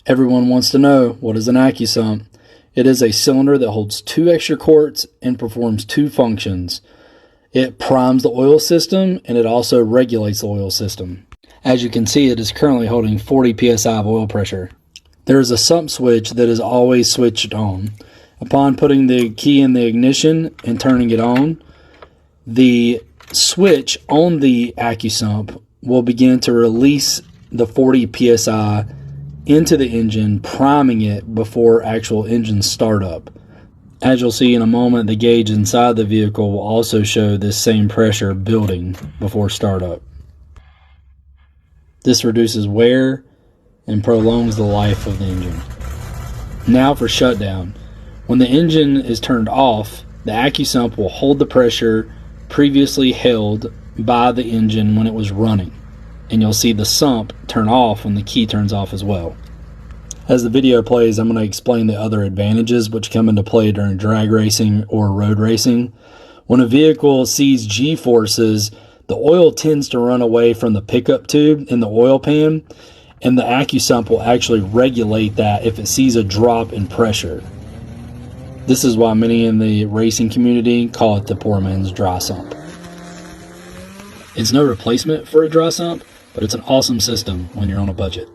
Everyone wants to know, what is an Accusump? It is a cylinder that holds 2 extra quarts and performs 2 functions. It primes the oil system, and it also regulates the oil system. As you can see, it is currently holding 40 psi of oil pressure. There is a sump switch that is always switched on. Upon putting the key in the ignition and turning it on, the switch on the Accusump will begin to release the 40 psi into the engine, priming it before actual engine startup. As you'll see in a moment, the gauge inside the vehicle will also show this same pressure building before startup. This reduces wear and prolongs the life of the engine. Now for shutdown. When the engine is turned off, the Accusump will hold the pressure previously held by the engine when it was running, and you'll see the sump turn off when the key turns off as well. As the video plays, I'm going to explain the other advantages which come into play during drag racing or road racing. When a vehicle sees G-forces, the oil tends to run away from the pickup tube in the oil pan, and the Accusump will actually regulate that if it sees a drop in pressure. This is why many in the racing community call it the poor man's dry sump. It's no replacement for a dry sump, but it's an awesome system when you're on a budget.